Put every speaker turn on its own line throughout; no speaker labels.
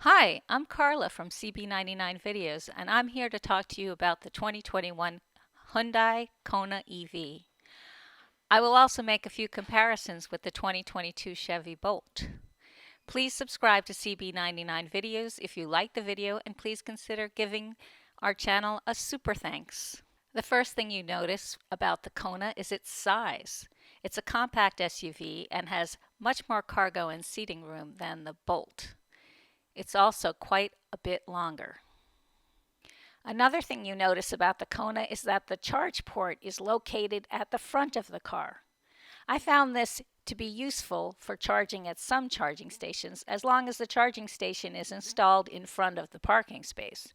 Hi, I'm Carla from CB99 Videos, and I'm here to talk to you about the 2021 Hyundai Kona EV. I will also make a few comparisons with the 2022 Chevy Bolt. Please subscribe to CB99 Videos if you like the video, and please consider giving our channel a super thanks. The first thing you notice about the Kona is its size. It's a compact SUV and has much more cargo and seating room than the Bolt. It's also quite a bit longer. Another thing you notice about the Kona is that the charge port is located at the front of the car. I found this to be useful for charging at some charging stations as long as the charging station is installed in front of the parking space.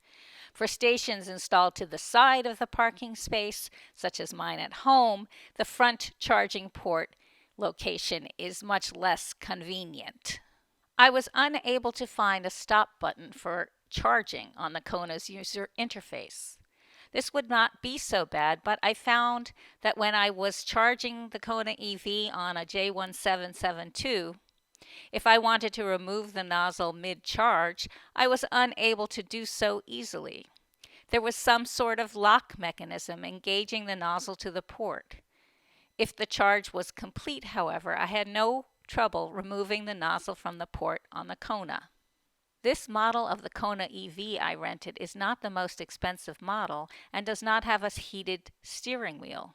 For stations installed to the side of the parking space, such as mine at home, the front charging port location is much less convenient. I was unable to find a stop button for charging on the Kona's user interface. This would not be so bad, but I found that when I was charging the Kona EV on a J1772, if I wanted to remove the nozzle mid-charge, I was unable to do so easily. There was some sort of lock mechanism engaging the nozzle to the port. If the charge was complete, however, I had no trouble removing the nozzle from the port on the Kona. This model of the Kona EV I rented is not the most expensive model and does not have a heated steering wheel.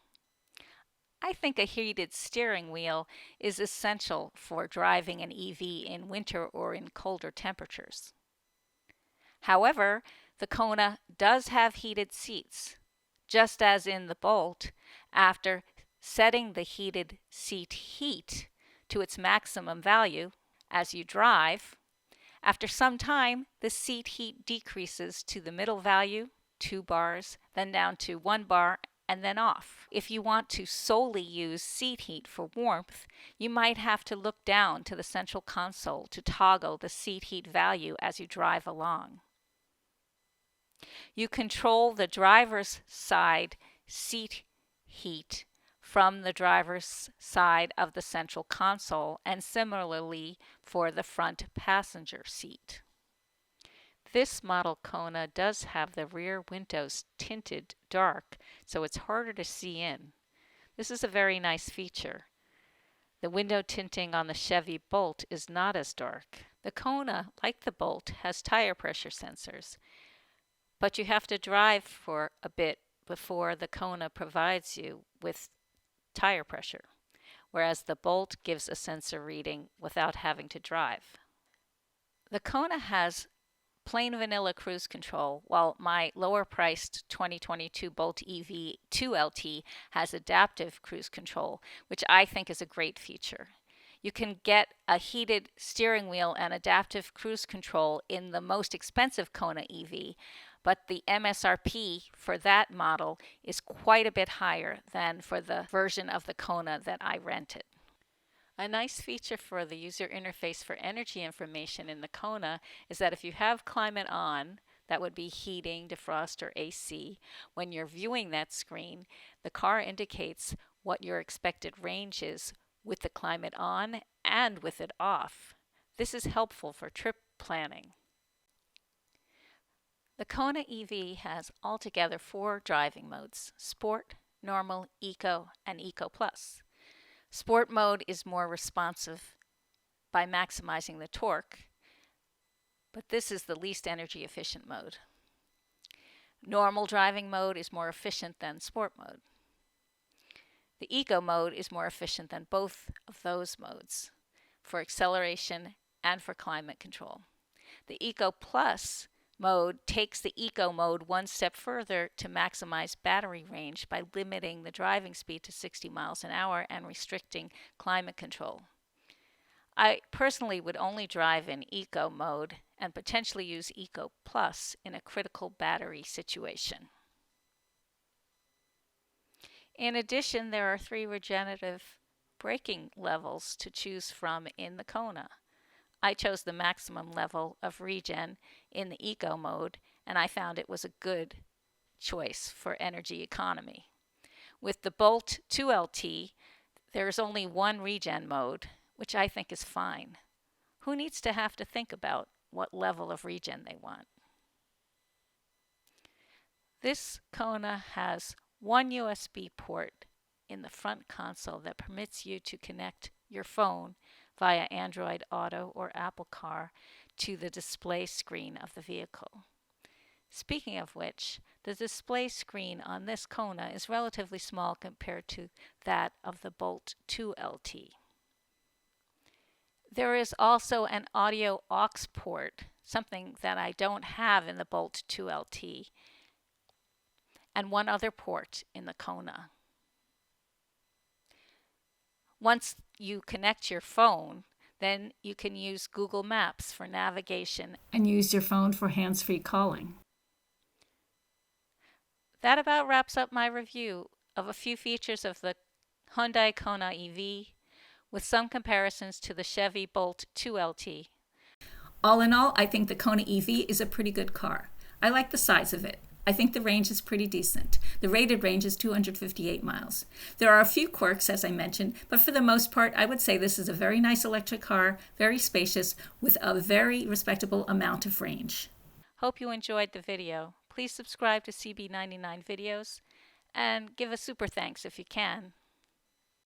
I think a heated steering wheel is essential for driving an EV in winter or in colder temperatures. However, the Kona does have heated seats. Just as in the Bolt, after setting the heated seat heat to its maximum value as you drive, after some time the seat heat decreases to the middle value, 2 bars, then down to 1 bar, and then off. If you want to solely use seat heat for warmth, you might have to look down to the central console to toggle the seat heat value as you drive along. You control the driver's side seat heat from the driver's side of the central console, and similarly for the front passenger seat. This model Kona does have the rear windows tinted dark, so it's harder to see in. This is a very nice feature. The window tinting on the Chevy Bolt is not as dark. The Kona, like the Bolt, has tire pressure sensors, but you have to drive for a bit before the Kona provides you with tire pressure, whereas the Bolt gives a sensor reading without having to drive. The Kona has plain vanilla cruise control, while my lower-priced 2022 Bolt EV 2LT has adaptive cruise control, which I think is a great feature. You can get a heated steering wheel and adaptive cruise control in the most expensive Kona EV, but the MSRP for that model is quite a bit higher than for the version of the Kona that I rented. A nice feature for the user interface for energy information in the Kona is that if you have climate on, that would be heating, defrost, or AC, when you're viewing that screen, the car indicates what your expected range is with the climate on and with it off. This is helpful for trip planning. The Kona EV has altogether 4 driving modes: Sport, Normal, Eco, and Eco Plus. Sport mode is more responsive by maximizing the torque, but this is the least energy efficient mode. Normal driving mode is more efficient than Sport mode. The Eco mode is more efficient than both of those modes for acceleration and for climate control. The Eco Plus mode takes the Eco mode one step further to maximize battery range by limiting the driving speed to 60 miles an hour and restricting climate control. I personally would only drive in Eco mode and potentially use Eco Plus in a critical battery situation. In addition, there are 3 regenerative braking levels to choose from in the Kona. I chose the maximum level of regen in the Eco mode, and I found it was a good choice for energy economy. With the Bolt 2LT, there is only one regen mode, which I think is fine. Who needs to have to think about what level of regen they want. This Kona has one USB port in the front console that permits you to connect your phone via Android Auto or Apple Car to the display screen of the vehicle. Speaking of which, the display screen on this Kona is relatively small compared to that of the Bolt 2 LT. There is also an audio aux port, something that I don't have in the Bolt 2 LT, and one other port in the Kona. Once you connect your phone, then you can use Google Maps for navigation
and use your phone for hands-free calling.
That about wraps up my review of a few features of the Hyundai Kona EV, with some comparisons to the Chevy Bolt 2 LT.
All in all, I think the Kona EV is a pretty good car. I like the size of it. I think the range is pretty decent. The rated range is 258 miles. There are a few quirks, as I mentioned, but for the most part, I would say this is a very nice electric car, very spacious, with a very respectable amount of range.
Hope you enjoyed the video. Please subscribe to CB99 videos and give a super thanks if you can.